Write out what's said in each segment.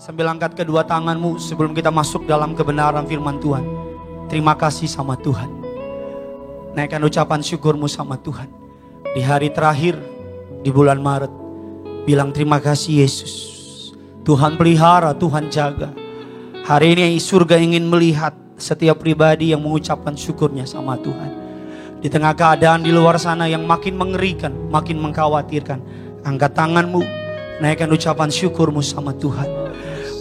Sambil angkat kedua tanganmu sebelum kita masuk dalam kebenaran firman Tuhan. Terima kasih sama Tuhan. Naikkan ucapan syukurmu sama Tuhan. Di hari terakhir di bulan Maret, bilang terima kasih Yesus. Tuhan pelihara, Tuhan jaga. Hari ini surga ingin melihat setiap pribadi yang mengucapkan syukurnya sama Tuhan. Di tengah keadaan di luar sana yang makin mengerikan, makin mengkhawatirkan, angkat tanganmu, naikkan ucapan syukurmu sama Tuhan.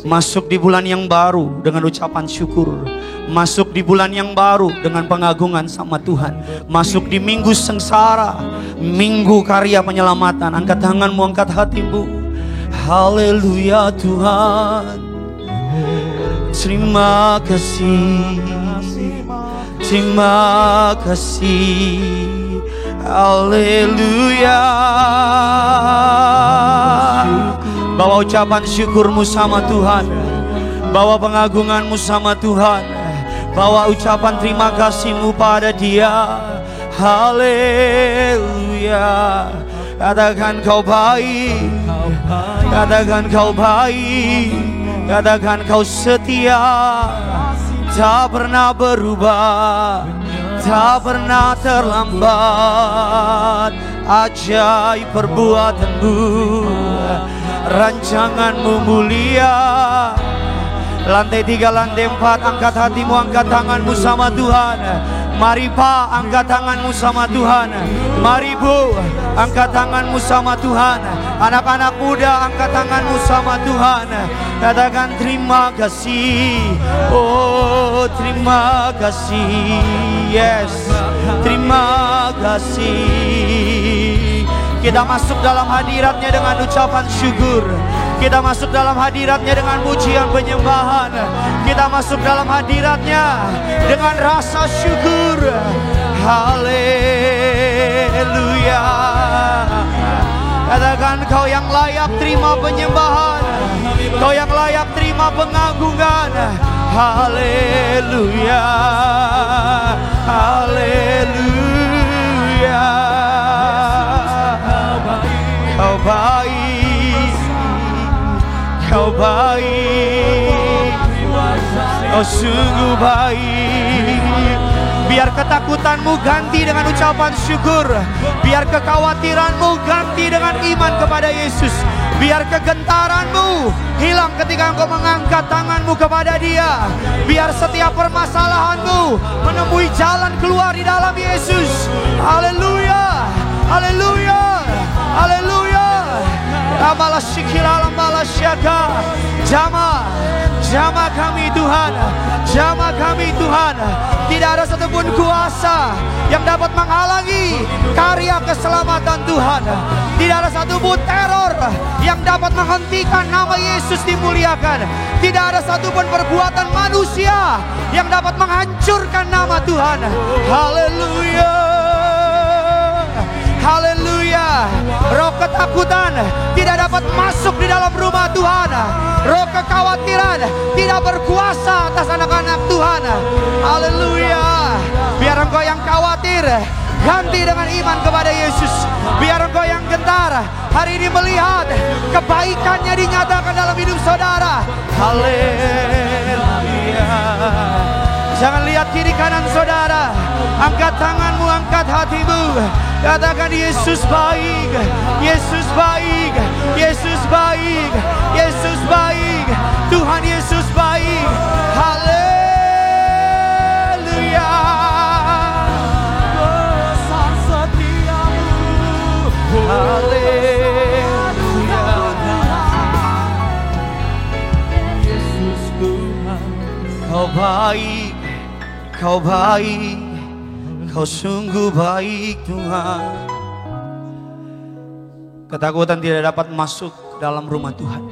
Masuk di bulan yang baru dengan ucapan syukur. Masuk di bulan yang baru dengan pengagungan sama Tuhan. Masuk di minggu sengsara, minggu karya penyelamatan. Angkat tanganmu, angkat hatimu. Haleluya Tuhan. Terima kasih. Terima kasih. Haleluya. Bawa ucapan syukurmu sama Tuhan. Bawa pengagunganmu sama Tuhan. Bawa ucapan terima kasihmu pada Dia. Haleluya. Katakan kau baik. Katakan kau baik. Katakan kau setia. Tak pernah berubah. Tak pernah terlambat. Ajaib perbuatanmu. Rancanganmu mulia. Lantai 3, lantai 4, angkat hatimu, angkat tanganmu sama Tuhan. Mari Pak, angkat tanganmu sama Tuhan. Mari Bu, angkat tanganmu sama Tuhan. Anak-anak muda, angkat tanganmu sama Tuhan. Katakan terima kasih. Oh terima kasih. Yes, terima kasih. Kita masuk dalam hadiratnya dengan ucapan syukur. Kita masuk dalam hadiratnya dengan pujian penyembahan. Kita masuk dalam hadiratnya dengan rasa syukur. Haleluya. Katakan kau yang layak terima penyembahan. Kau yang layak terima pengagungan. Haleluya. Haleluya. Kau baik, kau baik, kau sungguh baik. Biar ketakutanmu ganti dengan ucapan syukur. Biar kekhawatiranmu ganti dengan iman kepada Yesus. Biar kegentaranmu hilang ketika engkau mengangkat tanganmu kepada Dia. Biar setiap permasalahanmu menemui jalan keluar di dalam Yesus. Haleluya, haleluya, haleluya. Amalah syikila, amalah syaka. Jamah kami Tuhan. Jamah kami Tuhan. Tidak ada satupun kuasa yang dapat menghalangi karya keselamatan Tuhan. Tidak ada satupun teror yang dapat menghentikan nama Yesus dimuliakan. Tidak ada satupun perbuatan manusia yang dapat menghancurkan nama Tuhan. Haleluya. Haleluya. Roh ketakutan tidak dapat masuk di dalam rumah Tuhan. Roh kekhawatiran tidak berkuasa atas anak-anak Tuhan. Haleluya. Biar engkau yang khawatir ganti dengan iman kepada Yesus. Biar engkau yang gentar hari ini melihat kebaikannya dinyatakan dalam hidup saudara. Haleluya. Jangan lihat kiri kanan saudara. Angkat tanganmu, angkat hatimu. Katakan Yesus baik, Yesus baik, Yesus baik, Yesus baik, Tuhan Yesus baik. Haleluya. Besar setiamu. Haleluya. Yesus Tuhan, kau baik, kau baik. Kau sungguh baik Tuhan. Ketakutan tidak dapat masuk dalam rumah Tuhan.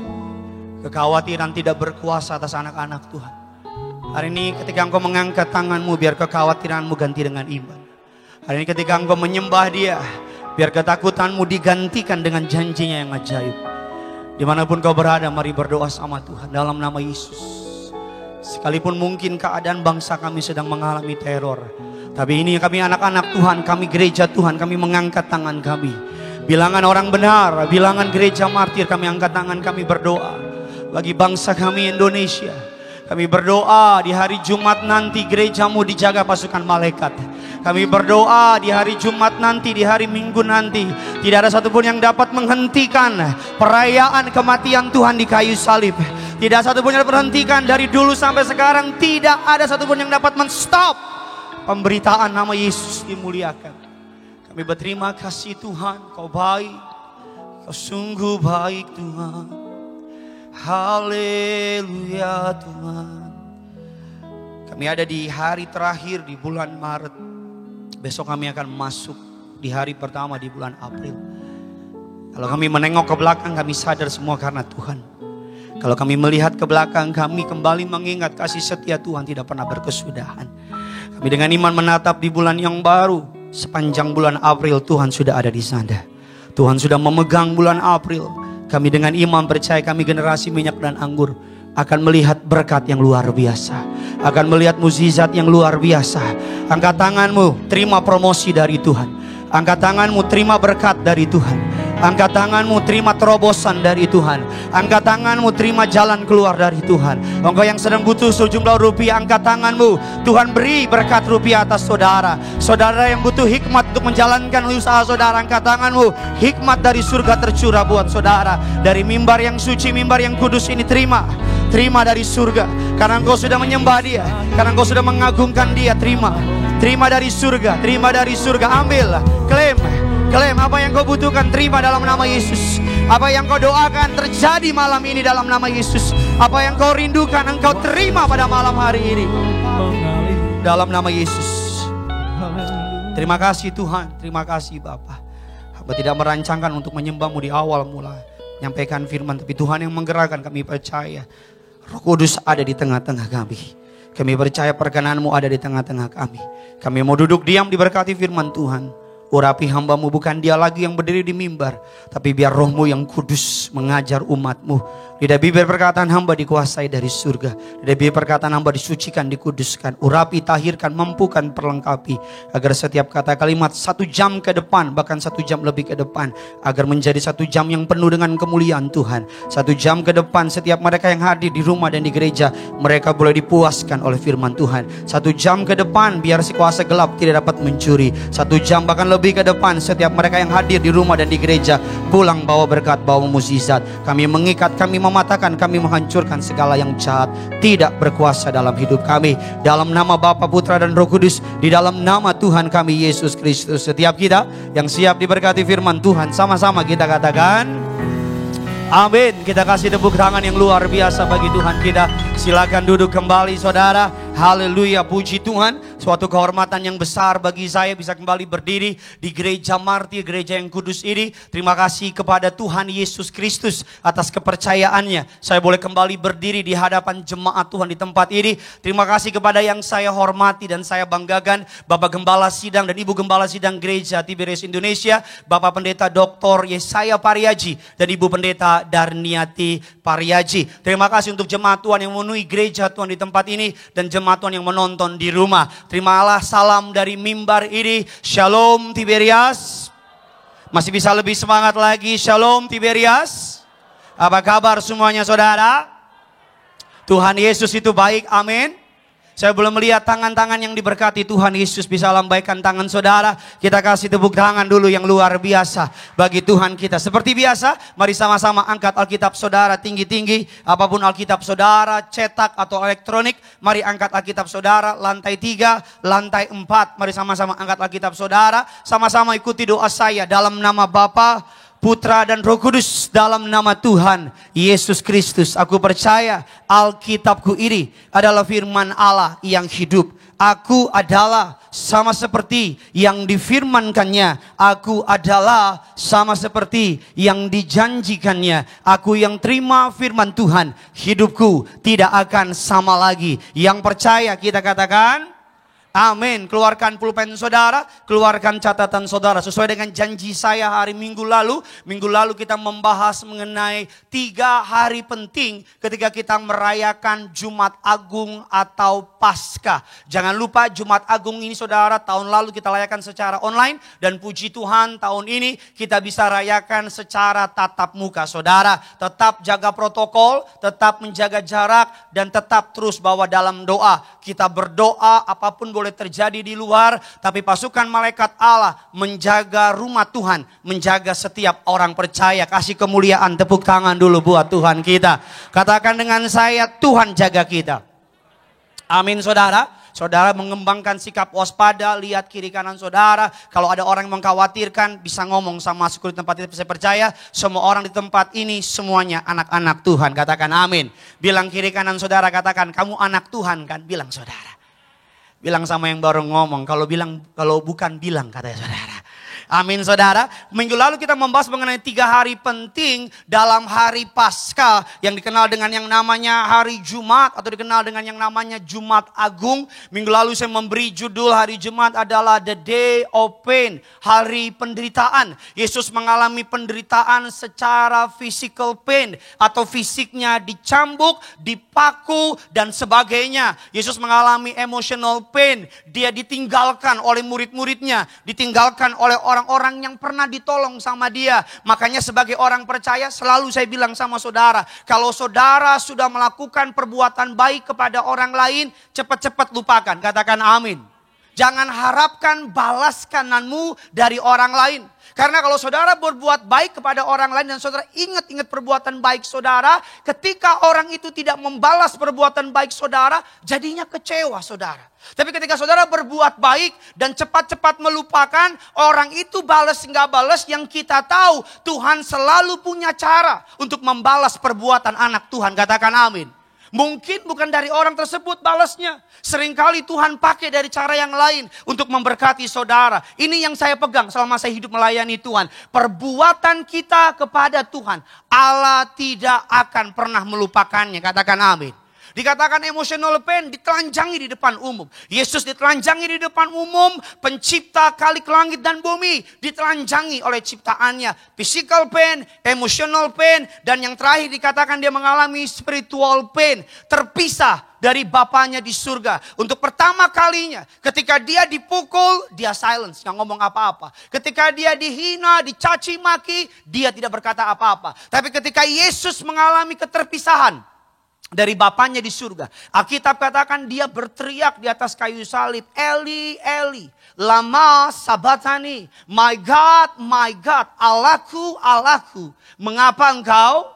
Kekhawatiran tidak berkuasa atas anak-anak Tuhan. Hari ini ketika engkau mengangkat tanganmu, biar kekhawatiranmu ganti dengan iman. Hari ini ketika engkau menyembah Dia, biar ketakutanmu digantikan dengan janjinya yang ajaib. Dimanapun kau berada, mari berdoa sama Tuhan dalam nama Yesus. Sekalipun mungkin keadaan bangsa kami sedang mengalami teror, tapi ini kami anak-anak Tuhan, kami gereja Tuhan, kami mengangkat tangan kami. Bilangan orang benar, bilangan gereja martir, kami angkat tangan, kami berdoa. bagi bangsa kami Indonesia. Kami berdoa di hari Jumat nanti gerejamu dijaga pasukan malaikat. Kami berdoa di hari Jumat nanti, di hari Minggu nanti, tidak ada satupun yang dapat menghentikan perayaan kematian Tuhan di kayu salib. Tidak satupun yang berhentikan dari dulu sampai sekarang. Tidak ada satupun yang dapat menstop pemberitaan nama Yesus dimuliakan. Kami berterima kasih Tuhan, Kau baik, Kau sungguh baik Tuhan. Haleluya Tuhan. Kami ada di hari terakhir di bulan Maret. Besok kami akan masuk di hari pertama di bulan April. Kalau kami menengok ke belakang, kami sadar semua karena Tuhan. Kalau kami melihat ke belakang, kami kembali mengingat kasih setia Tuhan tidak pernah berkesudahan. Kami dengan iman menatap di bulan yang baru. Sepanjang bulan April Tuhan sudah ada di sana. Tuhan sudah memegang bulan April. Kami dengan iman percaya kami generasi minyak dan anggur akan melihat berkat yang luar biasa. Akan melihat mukjizat yang luar biasa. Angkat tanganmu, terima promosi dari Tuhan. Angkat tanganmu, terima berkat dari Tuhan. Angkat tanganmu, terima terobosan dari Tuhan. Angkat tanganmu, terima jalan keluar dari Tuhan. Engkau yang sedang butuh sejumlah rupiah, angkat tanganmu. Tuhan beri berkat rupiah atas saudara. Saudara yang butuh hikmat untuk menjalankan usaha saudara, angkat tanganmu. Hikmat dari surga tercurah buat saudara. Dari mimbar yang suci, mimbar yang kudus ini terima. Terima dari surga. Karena engkau sudah menyembah Dia, karena engkau sudah mengagungkan Dia. Terima. Terima dari surga. Terima dari surga. Ambil. Klaim. Klaim apa yang kau butuhkan, terima dalam nama Yesus. Apa yang kau doakan terjadi malam ini dalam nama Yesus. Apa yang kau rindukan engkau terima pada malam hari ini dalam nama Yesus. Terima kasih Tuhan, terima kasih Bapa. Hamba tidak merancangkan untuk menyembahmu di awal mula nyampaikan firman, tapi Tuhan yang menggerakkan. Kami percaya Roh Kudus ada di tengah-tengah kami. Kami percaya perkenan-Mu ada di tengah-tengah kami. Kami mau duduk diam diberkati firman Tuhan. Urapi hamba-Mu, bukan dia lagi yang berdiri di mimbar, tapi biar Roh-Mu yang kudus mengajar umat-Mu. Lidah bibir perkataan hamba dikuasai dari surga. Lidah bibir perkataan hamba disucikan, dikuduskan. Urapi, tahirkan, mampukan, perlengkapi. Agar setiap kata kalimat 1 jam ke depan, bahkan 1 jam lebih ke depan, agar menjadi 1 jam yang penuh dengan kemuliaan Tuhan. 1 jam ke depan setiap mereka yang hadir di rumah dan di gereja, mereka boleh dipuaskan oleh firman Tuhan. 1 jam ke depan biar si kuasa gelap tidak dapat mencuri. 1 jam bahkan lebih ke depan setiap mereka yang hadir di rumah dan di gereja pulang bawa berkat, bawa mukjizat. Kami mengikat, kami mematakan, kami menghancurkan segala yang jahat tidak berkuasa dalam hidup kami. Dalam nama Bapa, Putra dan Roh Kudus, di dalam nama Tuhan kami Yesus Kristus. Setiap kita yang siap diberkati firman Tuhan, sama-sama kita katakan amin. Kita kasih tepuk tangan yang luar biasa bagi Tuhan kita. Silakan duduk kembali saudara. Haleluya, puji Tuhan. Suatu kehormatan yang besar bagi saya bisa kembali berdiri di gereja Martir, gereja yang kudus ini. Terima kasih kepada Tuhan Yesus Kristus atas kepercayaannya. Saya boleh kembali berdiri di hadapan jemaat Tuhan di tempat ini. Terima kasih kepada yang saya hormati dan saya banggakan, Bapak Gembala Sidang dan Ibu Gembala Sidang Gereja Tiberias Indonesia, Bapak Pendeta Dr. Yesaya Pariaji dan Ibu Pendeta Darniati Pariaji. Terima kasih untuk jemaat Tuhan yang memenuhi gereja Tuhan di tempat ini dan jemaat Tuhan yang menonton di rumah. Terimalah salam dari mimbar ini. Shalom Tiberias. Masih bisa lebih semangat lagi. Shalom Tiberias. Apa kabar semuanya saudara? Tuhan Yesus itu baik, amin. Saya belum melihat tangan-tangan yang diberkati Tuhan Yesus. Bisa lambaikan tangan saudara. Kita kasih tepuk tangan dulu yang luar biasa bagi Tuhan kita. Seperti biasa, mari sama-sama angkat Alkitab saudara tinggi-tinggi. Apapun Alkitab saudara, cetak atau elektronik, mari angkat Alkitab saudara. Lantai 3, lantai 4. Mari sama-sama angkat Alkitab saudara. Sama-sama ikuti doa saya dalam nama Bapa, Putra dan Roh Kudus, dalam nama Tuhan Yesus Kristus. Aku percaya Alkitabku ini adalah firman Allah yang hidup. Aku adalah sama seperti yang difirmankannya. Aku adalah sama seperti yang dijanjikannya. Aku yang terima firman Tuhan, hidupku tidak akan sama lagi. Yang percaya kita katakan Amin. Keluarkan pulpen saudara, keluarkan catatan saudara. Sesuai dengan janji saya hari Minggu lalu kita membahas mengenai 3 hari penting ketika kita merayakan Jumat Agung atau Paskah. Jangan lupa Jumat Agung ini saudara, tahun lalu kita rayakan secara online. Dan puji Tuhan tahun ini kita bisa rayakan secara tatap muka. Saudara tetap jaga protokol, tetap menjaga jarak, dan tetap terus bawa dalam doa. Kita berdoa apapun boleh terjadi di luar, tapi pasukan malaikat Allah menjaga rumah Tuhan, menjaga setiap orang percaya. Kasih kemuliaan, tepuk tangan dulu buat Tuhan kita. Katakan dengan saya, Tuhan jaga kita. Amin saudara. Saudara mengembangkan sikap waspada, lihat kiri kanan saudara. Kalau ada orang yang mengkhawatirkan, bisa ngomong sama security tempat itu. Saya percaya semua orang di tempat ini semuanya anak-anak Tuhan. Katakan amin. Bilang kiri kanan saudara, katakan kamu anak Tuhan kan? Bilang saudara. Bilang sama yang baru ngomong, kalau bukan bilang katanya saudara. Amin saudara. Minggu lalu kita membahas mengenai 3 hari penting dalam hari Paskah yang dikenal dengan yang namanya hari Jumat atau dikenal dengan yang namanya Jumat Agung. Minggu lalu saya memberi judul hari Jumat adalah The Day of Pain, hari penderitaan. Yesus mengalami penderitaan secara physical pain atau fisiknya dicambuk, dipaku dan sebagainya. Yesus mengalami emotional pain, dia ditinggalkan oleh murid-muridnya, ditinggalkan oleh orang-orang yang pernah ditolong sama dia. Makanya sebagai orang percaya selalu saya bilang sama saudara, kalau saudara sudah melakukan perbuatan baik kepada orang lain, cepat-cepat lupakan. Katakan amin. Jangan harapkan balas kananmu dari orang lain. Karena kalau saudara berbuat baik kepada orang lain dan saudara ingat-ingat perbuatan baik saudara, ketika orang itu tidak membalas perbuatan baik saudara, jadinya kecewa saudara. Tapi ketika saudara berbuat baik dan cepat-cepat melupakan, orang itu balas nggak balas, yang kita tahu Tuhan selalu punya cara untuk membalas perbuatan anak Tuhan. Katakan amin. Mungkin bukan dari orang tersebut balasnya. Seringkali Tuhan pakai dari cara yang lain untuk memberkati saudara. Ini yang saya pegang selama saya hidup melayani Tuhan. Perbuatan kita kepada Tuhan, Allah tidak akan pernah melupakannya. Katakan amin. Dikatakan emotional pain ditelanjangi di depan umum. Yesus ditelanjangi di depan umum. Pencipta kalik langit dan bumi ditelanjangi oleh ciptaannya. Physical pain, emotional pain, dan yang terakhir dikatakan dia mengalami spiritual pain. Terpisah dari Bapaknya di surga. Untuk pertama kalinya ketika dia dipukul, dia silence, nggak ngomong apa-apa. Ketika dia dihina, dicaci maki, dia tidak berkata apa-apa. Tapi ketika Yesus mengalami keterpisahan dari Bapaknya di surga, Alkitab katakan dia berteriak di atas kayu salib, Eli, Eli, lama sabatani, my God, Allahku, Allahku, mengapa engkau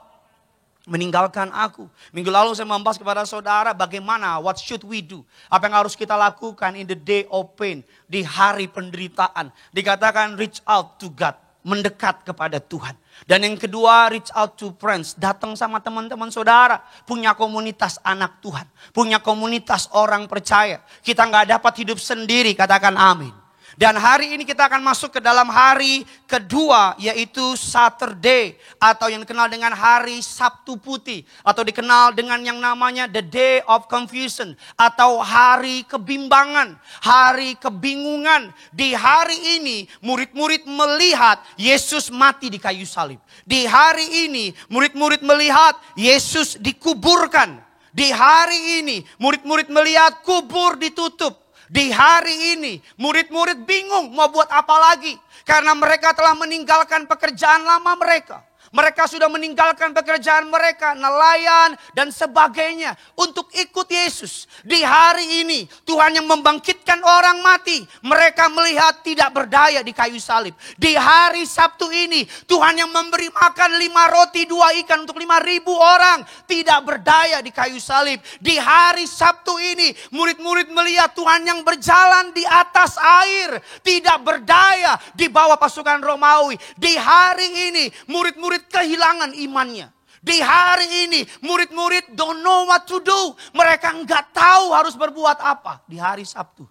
meninggalkan aku? Minggu lalu saya membahas kepada saudara bagaimana, what should we do? Apa yang harus kita lakukan in the day of pain, di hari penderitaan. Dikatakan reach out to God, mendekat kepada Tuhan. Dan yang kedua, reach out to friends. Datang sama teman-teman saudara. Punya komunitas anak Tuhan. Punya komunitas orang percaya. Kita nggak dapat hidup sendiri, katakan amin. Dan hari ini kita akan masuk ke dalam hari kedua, yaitu Saturday, atau yang dikenal dengan hari Sabtu Putih, atau dikenal dengan yang namanya the day of confusion, atau hari kebimbangan, hari kebingungan. Di hari ini murid-murid melihat Yesus mati di kayu salib. Di hari ini murid-murid melihat Yesus dikuburkan. Di hari ini murid-murid melihat kubur ditutup. Di hari ini murid-murid bingung mau buat apa lagi. Karena mereka telah meninggalkan pekerjaan lama mereka. Mereka sudah meninggalkan pekerjaan mereka, nelayan dan sebagainya, untuk ikut Yesus. Di hari ini Tuhan yang membangkitkan orang mati, mereka melihat tidak berdaya di kayu salib. Di hari Sabtu ini Tuhan yang memberi makan 5 roti 2 ikan untuk 5.000 orang, tidak berdaya di kayu salib. Di hari Sabtu ini murid-murid melihat Tuhan yang berjalan di atas air, tidak berdaya di bawah pasukan Romawi. Di hari ini murid-murid kehilangan imannya. Di hari ini murid-murid don't know what to do. Mereka nggak tahu harus berbuat apa. Di hari Sabtu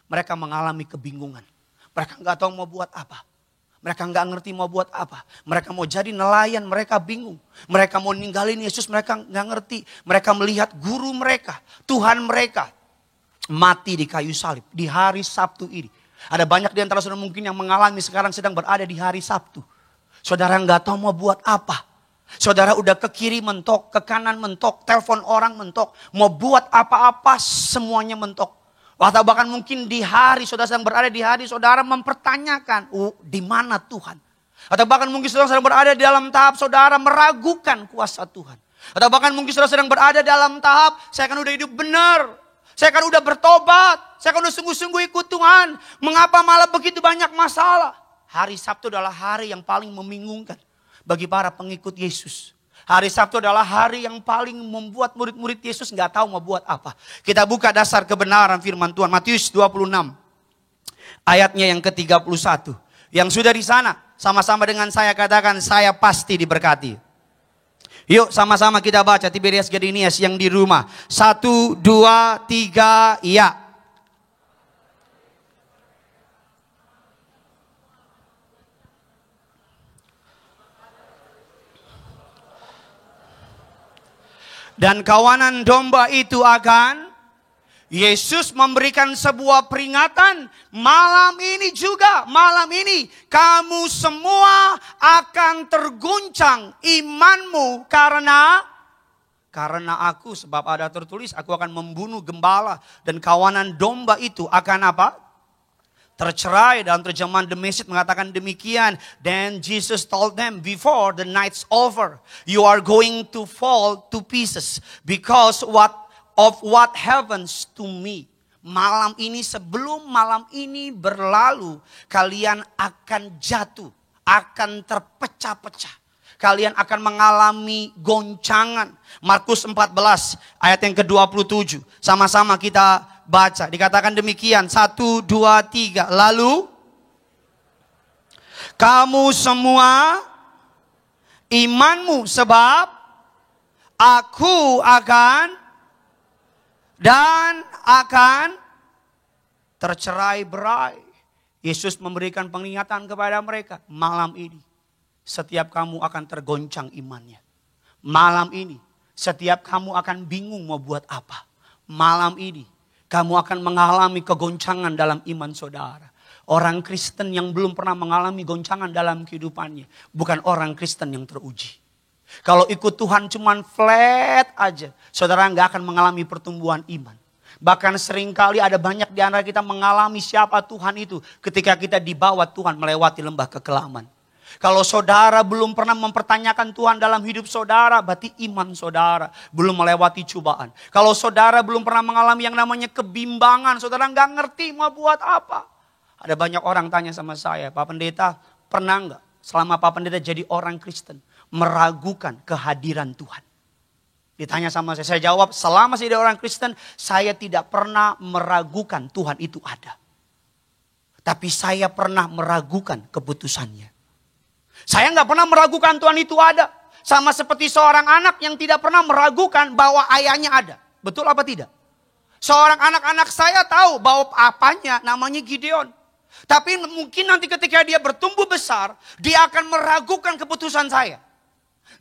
mereka mengalami kebingungan. Mereka nggak tahu mau buat apa. Mereka nggak ngerti mau buat apa. Mereka mau jadi nelayan, mereka bingung. Mereka mau ninggalin Yesus, mereka nggak ngerti. Mereka melihat guru mereka, Tuhan mereka, mati di kayu salib di hari Sabtu ini. Ada banyak di antara saudara mungkin yang mengalami sekarang sedang berada di hari Sabtu. Saudara nggak tahu mau buat apa. Saudara udah ke kiri mentok, ke kanan mentok, telepon orang mentok. Mau buat apa-apa semuanya mentok. Atau bahkan mungkin di hari saudara sedang berada di hari saudara mempertanyakan, di mana Tuhan? Atau bahkan mungkin saudara sedang berada di dalam tahap saudara meragukan kuasa Tuhan. Atau bahkan mungkin saudara sedang berada dalam tahap, saya kan udah hidup benar. Saya kan udah bertobat. Saya kan udah sungguh-sungguh ikut Tuhan. Mengapa malah begitu banyak masalah? Hari Sabtu adalah hari yang paling membingungkan bagi para pengikut Yesus. Hari Sabtu adalah hari yang paling membuat murid-murid Yesus nggak tahu mau buat apa. Kita buka dasar kebenaran firman Tuhan. Matius 26. Ayatnya yang ke-31. Yang sudah di sana, sama-sama dengan saya katakan, saya pasti diberkati. Yuk sama-sama kita baca Tiberias Gedinias yang di rumah. 1, 2, 3, ya. Dan kawanan domba itu akan, Yesus memberikan sebuah peringatan. Malam ini juga, malam ini kamu semua akan terguncang imanmu karena aku, sebab ada tertulis, aku akan membunuh gembala dan kawanan domba itu akan apa? Tercerai. Dalam terjemahan The Message mengatakan demikian. Then Jesus told them, before the night's over, you are going to fall to pieces because of what happens to me. Malam ini, sebelum malam ini berlalu, kalian akan jatuh, akan terpecah-pecah. Kalian akan mengalami goncangan. Markus 14 ayat yang ke-27. Sama-sama kita baca. Dikatakan demikian. 1, 2, 3. Lalu kamu semua imanmu, sebab aku akan tercerai-berai. Yesus memberikan peringatan kepada mereka. Malam ini setiap kamu akan tergoncang imannya. Malam ini setiap kamu akan bingung mau buat apa. Malam ini kamu akan mengalami kegoncangan dalam iman saudara. Orang Kristen yang belum pernah mengalami goncangan dalam kehidupannya bukan orang Kristen yang teruji. Kalau ikut Tuhan cuman flat aja, saudara nggak akan mengalami pertumbuhan iman. Bahkan seringkali ada banyak di antara kita mengalami siapa Tuhan itu ketika kita dibawa Tuhan melewati lembah kekelaman. Kalau saudara belum pernah mempertanyakan Tuhan dalam hidup saudara, berarti iman saudara belum melewati cobaan. Kalau saudara belum pernah mengalami yang namanya kebimbangan, saudara nggak ngerti mau buat apa. Ada banyak orang tanya sama saya, Pak Pendeta, pernah nggak selama Pak Pendeta jadi orang Kristen meragukan kehadiran Tuhan? Ditanya sama saya jawab, selama saya jadi orang Kristen, saya tidak pernah meragukan Tuhan itu ada. Tapi saya pernah meragukan keputusannya. Saya nggak pernah meragukan Tuhan itu ada. Sama seperti seorang anak yang tidak pernah meragukan bahwa ayahnya ada. Betul apa tidak? Seorang anak-anak saya tahu bahwa apanya namanya Gideon. Tapi mungkin nanti ketika dia bertumbuh besar, dia akan meragukan keputusan saya.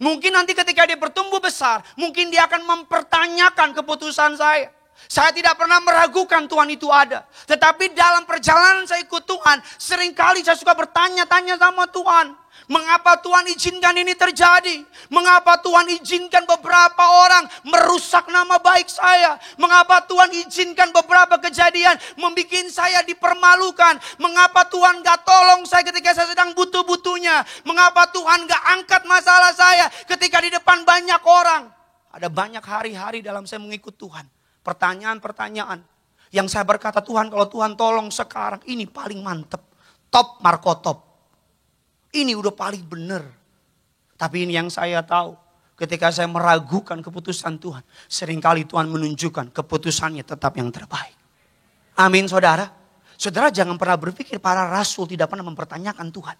Mungkin nanti ketika dia bertumbuh besar, mungkin dia akan mempertanyakan keputusan saya. Saya tidak pernah meragukan Tuhan itu ada. Tetapi dalam perjalanan saya ikut Tuhan, seringkali saya suka bertanya-tanya sama Tuhan. Mengapa Tuhan izinkan ini terjadi? Mengapa Tuhan izinkan beberapa orang merusak nama baik saya? Mengapa Tuhan izinkan beberapa kejadian membuat saya dipermalukan? Mengapa Tuhan gak tolong saya ketika saya sedang butuh-butuhnya? Mengapa Tuhan gak angkat masalah saya ketika di depan banyak orang? Ada banyak hari-hari dalam saya mengikut Tuhan. Pertanyaan-pertanyaan yang saya berkata, Tuhan kalau Tuhan tolong sekarang ini paling mantep. Top Marco top. Ini udah paling benar. Tapi ini yang saya tahu. Ketika saya meragukan keputusan Tuhan. Seringkali Tuhan menunjukkan keputusannya tetap yang terbaik. Amin saudara. Saudara jangan pernah berpikir para rasul tidak pernah mempertanyakan Tuhan.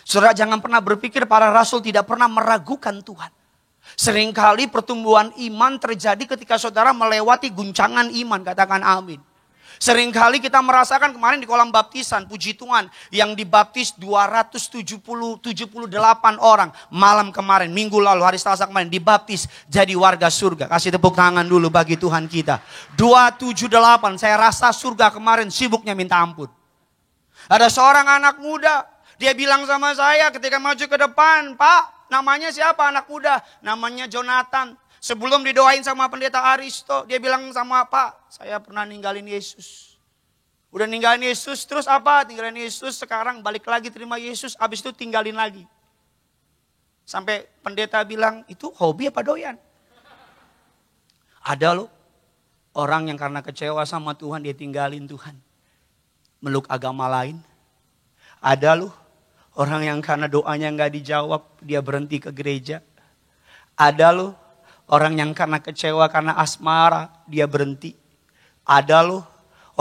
Saudara jangan pernah berpikir para rasul tidak pernah meragukan Tuhan. Seringkali pertumbuhan iman terjadi ketika saudara melewati guncangan iman. Katakan amin. Seringkali kita merasakan kemarin di kolam baptisan, puji Tuhan, yang dibaptis 278 orang malam kemarin, minggu lalu, hari Selasa kemarin, dibaptis jadi warga surga. Kasih tepuk tangan dulu bagi Tuhan kita. 278, saya rasa surga kemarin sibuknya minta ampun. Ada seorang anak muda, dia bilang sama saya ketika maju ke depan, Pak, namanya siapa anak muda? Namanya Jonathan. Sebelum didoain sama pendeta Aristo, dia bilang sama Pak, saya pernah ninggalin Yesus. Udah ninggalin Yesus, terus apa? Tinggalin Yesus, sekarang balik lagi terima Yesus, habis itu tinggalin lagi. Sampai pendeta bilang, itu hobi apa doyan? Ada loh, orang yang karena kecewa sama Tuhan, dia tinggalin Tuhan. Meluk agama lain. Ada loh, orang yang karena doanya gak dijawab, dia berhenti ke gereja. Ada loh, orang yang karena kecewa, karena asmara, dia berhenti. Ada loh,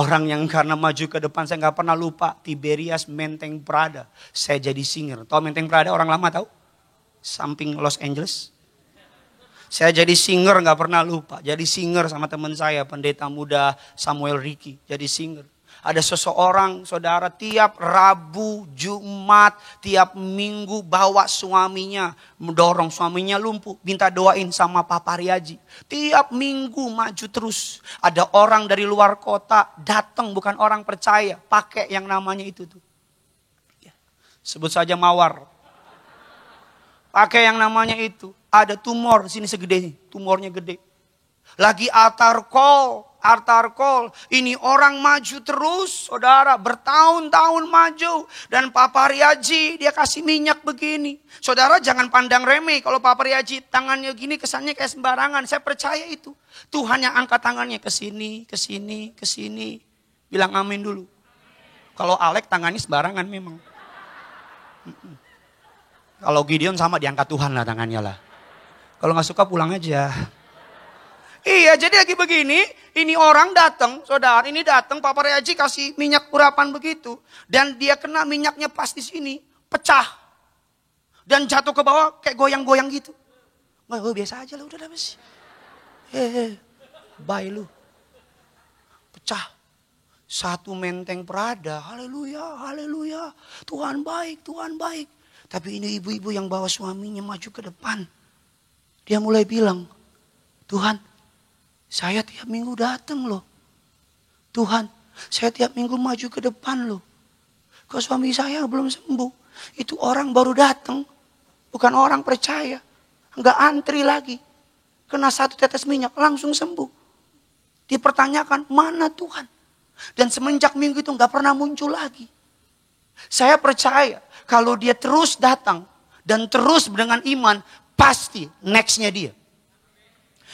orang yang karena maju ke depan, saya gak pernah lupa. Tiberias Menteng Prada, saya jadi singer. Tahu Menteng Prada, orang lama tahu? Samping Los Angeles. Saya jadi singer gak pernah lupa. Jadi singer sama teman saya, pendeta muda Samuel Ricky. Jadi singer. Ada seseorang, saudara, tiap Rabu, Jumat, tiap minggu bawa suaminya, mendorong suaminya lumpuh, minta doain sama Papa Riaji. Tiap minggu maju terus. Ada orang dari luar kota datang, bukan orang percaya, pakai yang namanya itu tuh. Sebut saja Mawar. Pakai yang namanya itu. Ada tumor sini segede, tumornya gede. Lagi altar call. Ini orang maju terus, saudara, bertahun-tahun maju. Dan Papa Riaji dia kasih minyak begini. Saudara jangan pandang remeh kalau Papa Riaji tangannya gini kesannya kayak sembarangan. Saya percaya itu. Tuhan yang angkat tangannya ke sini, ke sini, ke sini. Bilang amin dulu. Kalau Alek tangannya sembarangan memang. Kalau Gideon sama diangkat Tuhan lah tangannya lah. Kalau gak suka pulang aja. Iya, jadi lagi begini, ini orang datang, saudara, ini datang, Papa Riaji kasih minyak urapan begitu. Dan dia kena minyaknya pas di sini, pecah. Dan jatuh ke bawah kayak goyang-goyang gitu. Nggak, biasa aja lah, udah habis. Bye lu. Pecah. Satu Menteng Prada, haleluya, haleluya. Tuhan baik, Tuhan baik. Tapi ini ibu-ibu yang bawa suaminya maju ke depan. Dia mulai bilang, Tuhan, saya tiap minggu datang loh. Tuhan, saya tiap minggu maju ke depan loh. Kok suami saya belum sembuh? Itu orang baru datang. Bukan orang percaya. Enggak antri lagi. Kena satu tetes minyak langsung sembuh. Dipertanyakan, mana Tuhan? Dan semenjak minggu itu enggak pernah muncul lagi. Saya percaya kalau dia terus datang dan terus dengan iman, pasti nextnya dia.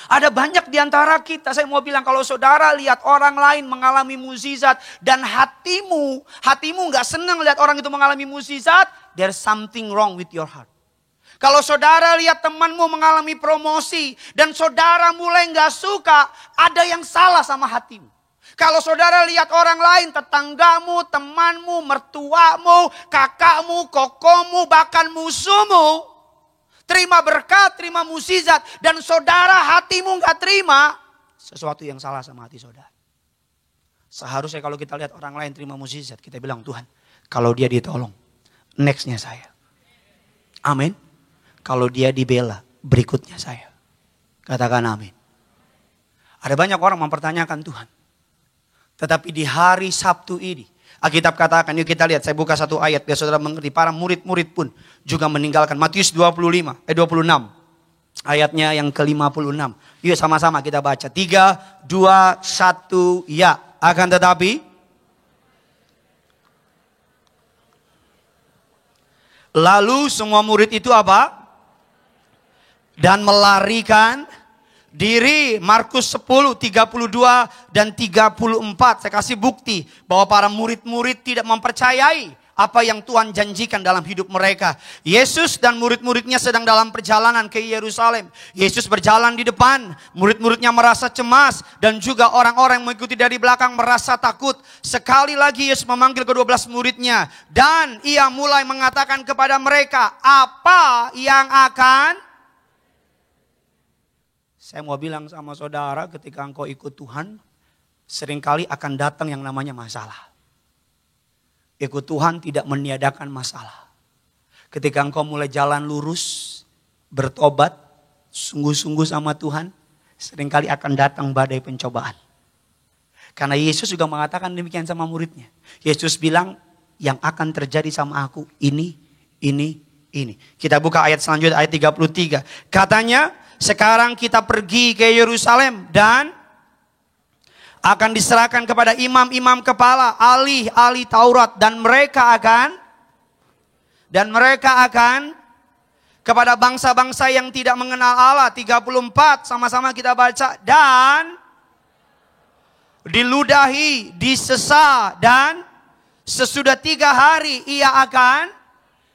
Ada banyak di antara kita, saya mau bilang kalau saudara lihat orang lain mengalami mukjizat dan hatimu gak senang lihat orang itu mengalami mukjizat, there's something wrong with your heart. Kalau saudara lihat temanmu mengalami promosi dan saudara mulai gak suka, ada yang salah sama hatimu. Kalau saudara lihat orang lain, tetanggamu, temanmu, mertuamu, kakakmu, kokomu, bahkan musuhmu, terima berkat, terima mukjizat, dan saudara hatimu gak terima, sesuatu yang salah sama hati saudara. Seharusnya kalau kita lihat orang lain terima mukjizat, kita bilang, Tuhan, kalau dia ditolong, nextnya saya. Amin. Kalau dia dibela, berikutnya saya. Katakan amin. Ada banyak orang mempertanyakan Tuhan. Tetapi di hari Sabtu ini, Alkitab katakan, yuk kita lihat, saya buka satu ayat biar saudara mengerti. Para murid-murid pun juga meninggalkan. Matius 26, ayatnya yang ke-56. Yuk sama-sama kita baca. 3, 2, 1, ya. Akan tetapi, lalu semua murid itu apa? Dan melarikan diri. Markus 10, 32 dan 34. Saya kasih bukti bahwa para murid-murid tidak mempercayai apa yang Tuhan janjikan dalam hidup mereka. Yesus dan murid-muridnya sedang dalam perjalanan ke Yerusalem. Yesus berjalan di depan. Murid-muridnya merasa cemas. Dan juga orang-orang yang mengikuti dari belakang merasa takut. Sekali lagi Yesus memanggil ke-12 muridnya. Dan ia mulai mengatakan kepada mereka, apa yang akan... Saya mau bilang sama saudara, ketika engkau ikut Tuhan, seringkali akan datang yang namanya masalah. Ikut Tuhan tidak meniadakan masalah. Ketika engkau mulai jalan lurus, bertobat, sungguh-sungguh sama Tuhan, seringkali akan datang badai pencobaan. Karena Yesus juga mengatakan demikian sama muridnya. Yesus bilang, yang akan terjadi sama aku ini. Kita buka ayat selanjutnya, ayat 33. Katanya, sekarang kita pergi ke Yerusalem dan akan diserahkan kepada imam-imam kepala, ahli-ahli Taurat. Dan mereka akan kepada bangsa-bangsa yang tidak mengenal Allah. 34, sama-sama kita baca. Dan diludahi, disesa, dan sesudah 3 hari ia akan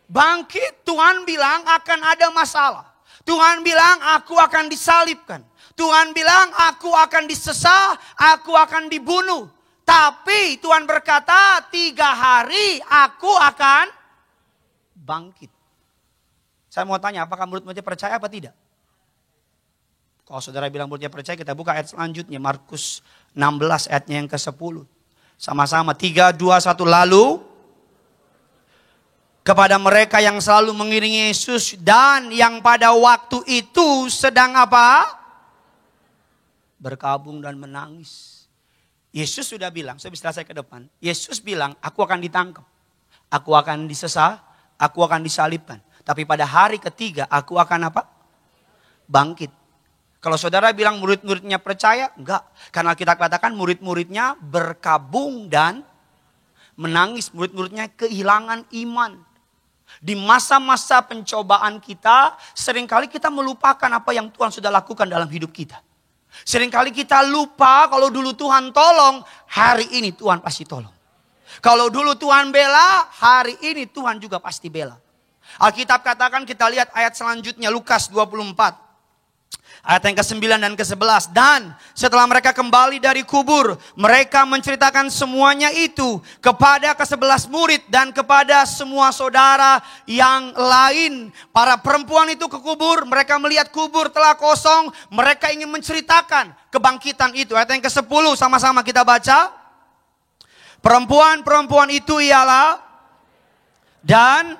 bangkit. Tuhan bilang akan ada masalah. Tuhan bilang aku akan disalibkan. Tuhan bilang aku akan disesa, aku akan dibunuh. Tapi Tuhan berkata 3 hari aku akan bangkit. Saya mau tanya, apakah murid-muridnya percaya apa tidak? Kalau saudara bilang muridnya percaya, kita buka ayat selanjutnya. Markus 16 ayatnya yang ke-10. Sama-sama 3, 2, 1. Lalu kepada mereka yang selalu mengiringi Yesus dan yang pada waktu itu sedang apa? Berkabung dan menangis. Yesus sudah bilang, saya bisa selesai ke depan. Yesus bilang, aku akan ditangkap. Aku akan disesa, aku akan disalibkan. Tapi pada hari ketiga aku akan apa? Bangkit. Kalau saudara bilang murid-muridnya percaya, enggak. Karena kita katakan murid-muridnya berkabung dan menangis. Murid-muridnya kehilangan iman. Di masa-masa pencobaan kita, seringkali kita melupakan apa yang Tuhan sudah lakukan dalam hidup kita. Seringkali kita lupa kalau dulu Tuhan tolong, hari ini Tuhan pasti tolong. Kalau dulu Tuhan bela, hari ini Tuhan juga pasti bela. Alkitab katakan, kita lihat ayat selanjutnya, Lukas 24. Ayat yang ke-9 dan ke-11. Dan setelah mereka kembali dari kubur, mereka menceritakan semuanya itu kepada ke-11 murid dan kepada semua saudara yang lain. Para perempuan itu ke kubur, mereka melihat kubur telah kosong, mereka ingin menceritakan kebangkitan itu. Ayat yang ke-10 sama-sama kita baca. Perempuan-perempuan itu ialah dan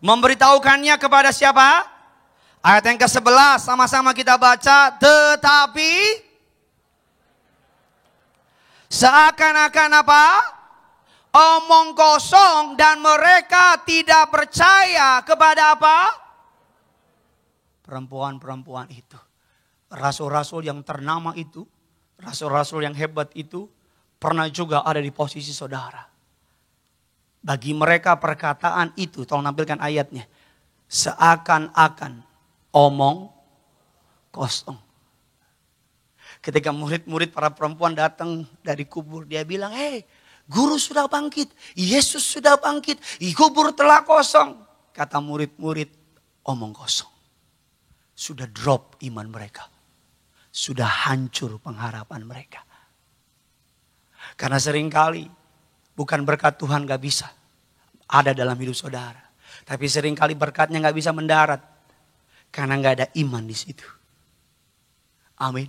memberitahukannya kepada siapa? Ayat yang ke-11 sama-sama kita baca. Tetapi seakan-akan apa? Omong kosong dan mereka tidak percaya kepada apa? Perempuan-perempuan itu. Rasul-rasul yang ternama itu, rasul-rasul yang hebat itu pernah juga ada di posisi saudara. Bagi mereka perkataan itu, tolong nampilkan ayatnya. Seakan-akan omong kosong. Ketika murid-murid para perempuan datang dari kubur, dia bilang, "Hei, guru sudah bangkit, Yesus sudah bangkit, kubur telah kosong." Kata murid-murid, omong kosong. Sudah drop iman mereka. Sudah hancur pengharapan mereka. Karena seringkali bukan berkat Tuhan gak bisa ada dalam hidup saudara. Tapi seringkali berkatnya gak bisa mendarat. Karena gak ada iman di situ. Amin.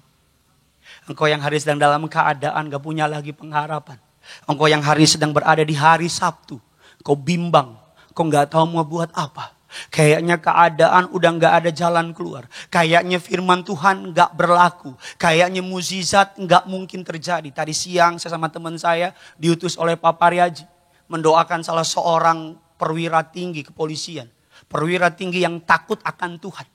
Engkau yang hari sedang dalam keadaan gak punya lagi pengharapan. Engkau yang hari sedang berada di hari Sabtu. Kau bimbang. Kau gak tahu mau buat apa. Kayaknya keadaan udah gak ada jalan keluar. Kayaknya firman Tuhan gak berlaku. Kayaknya mukjizat gak mungkin terjadi. Tadi siang saya sama teman saya diutus oleh Pak Paryaji mendoakan salah seorang perwira tinggi kepolisian. Perwira tinggi yang takut akan Tuhan.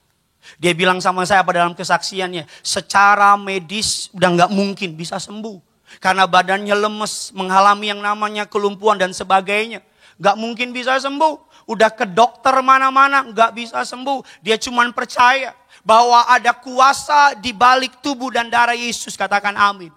Dia bilang sama saya pada dalam kesaksiannya, secara medis udah gak mungkin bisa sembuh. Karena badannya lemes, mengalami yang namanya kelumpuhan dan sebagainya. Gak mungkin bisa sembuh. Udah ke dokter mana-mana gak bisa sembuh. Dia cuman percaya bahwa ada kuasa di balik tubuh dan darah Yesus. Katakan amin.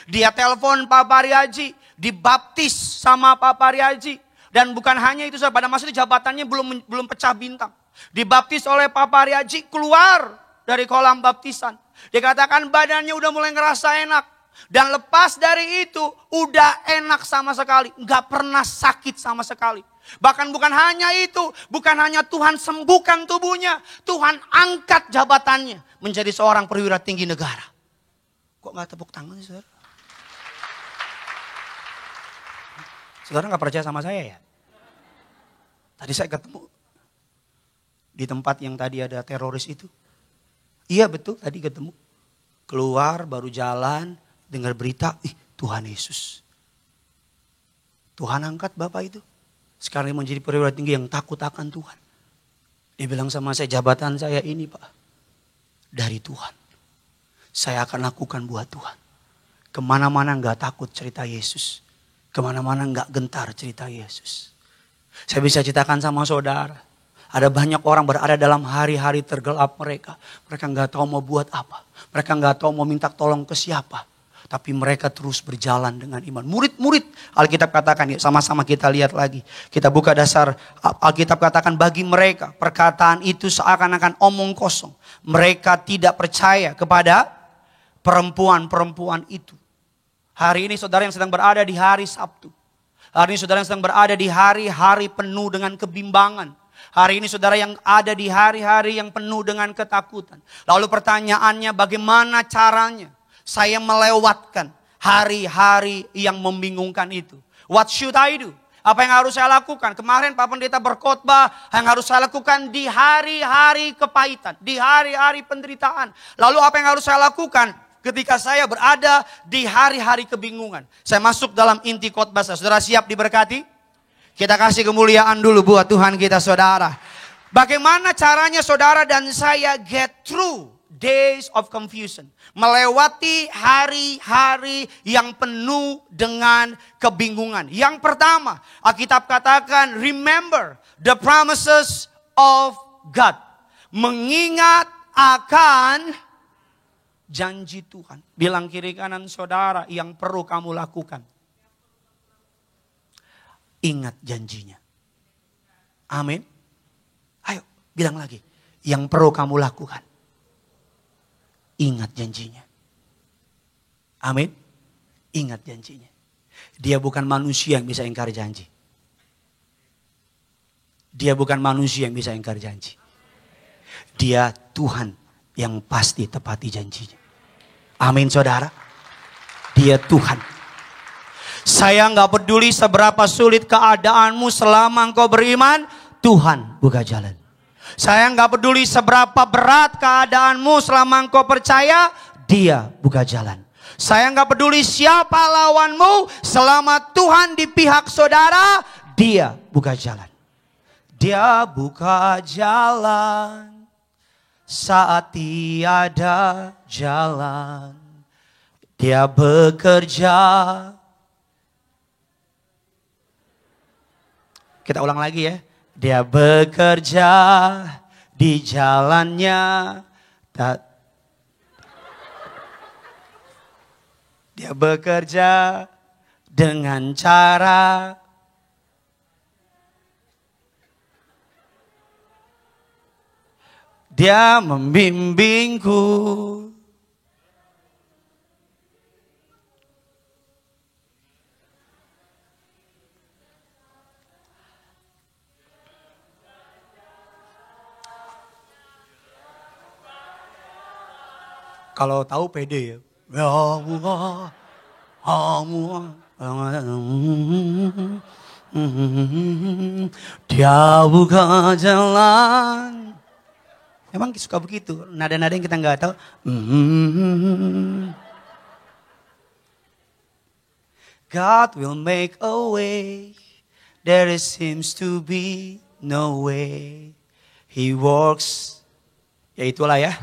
Dia telepon Pak Paryaji, dibaptis sama Pak Paryaji. Dan bukan hanya itu, pada masa itu jabatannya belum pecah bintang. Dibaptis oleh Pak Paryaji, keluar dari kolam baptisan. Dia katakan badannya udah mulai ngerasa enak. Dan lepas dari itu udah enak sama sekali. Gak pernah sakit sama sekali. Bahkan bukan hanya itu, bukan hanya Tuhan sembuhkan tubuhnya, Tuhan angkat jabatannya menjadi seorang perwira tinggi negara. Kok gak tepuk tangan sih, saudara? Saudara gak percaya sama saya ya? Tadi saya ketemu di tempat yang tadi ada teroris itu. Iya betul, tadi ketemu. Keluar baru jalan, dengar berita, Tuhan Yesus. Tuhan angkat Bapak itu. Sekarang dia menjadi perwira tinggi yang takut akan Tuhan. Dia bilang sama saya, jabatan saya ini Pak, dari Tuhan. Saya akan lakukan buat Tuhan. Kemana-mana gak takut cerita Yesus. Kemana-mana gak gentar cerita Yesus. Saya bisa ceritakan sama saudara. Ada banyak orang berada dalam hari-hari tergelap mereka. Mereka gak tahu mau buat apa. Mereka gak tahu mau minta tolong ke siapa. Tapi mereka terus berjalan dengan iman. Murid-murid Alkitab katakan, yuk sama-sama kita lihat lagi. Kita buka dasar Alkitab katakan bagi mereka perkataan itu seakan-akan omong kosong. Mereka tidak percaya kepada perempuan-perempuan itu. Hari ini saudara yang sedang berada di hari Sabtu. Hari ini saudara yang sedang berada di hari-hari penuh dengan kebimbangan. Hari ini saudara yang ada di hari-hari yang penuh dengan ketakutan. Lalu pertanyaannya bagaimana caranya saya melewatkan hari-hari yang membingungkan itu? What should I do? Apa yang harus saya lakukan? Kemarin Pak Pendeta berkhotbah yang harus saya lakukan di hari-hari kepahitan, di hari-hari penderitaan. Lalu apa yang harus saya lakukan ketika saya berada di hari-hari kebingungan? Saya masuk dalam inti khotbah. Saudara siap diberkati? Kita kasih kemuliaan dulu buat Tuhan kita saudara. Bagaimana caranya saudara dan saya get through days of confusion? Melewati hari-hari yang penuh dengan kebingungan. Yang pertama, Alkitab katakan remember the promises of God. Mengingat akan janji Tuhan. Bilang kiri kanan saudara, yang perlu kamu lakukan, ingat janjinya. Amin. Ayo bilang lagi, yang perlu kamu lakukan, ingat janjinya. Amin. Ingat janjinya. Dia bukan manusia yang bisa ingkar janji. Dia bukan manusia yang bisa ingkar janji. Dia Tuhan yang pasti tepati janjinya. Amin saudara. Dia Tuhan. Saya gak peduli seberapa sulit keadaanmu selama engkau beriman, Tuhan buka jalan. Saya gak peduli seberapa berat keadaanmu selama engkau percaya, Dia buka jalan. Saya gak peduli siapa lawanmu, selama Tuhan di pihak saudara, Dia buka jalan. Dia buka jalan saat tiada jalan. Dia bekerja. Kita ulang lagi ya. Dia bekerja di jalannya. Dia bekerja dengan cara Dia membimbingku. Kalau tahu pede ya. Ya Allah, Dia buka jalan. Emang suka begitu, nada-nada yang kita nggak tahu. God will make a way, there seems to be no way. He works, ya itulah ya.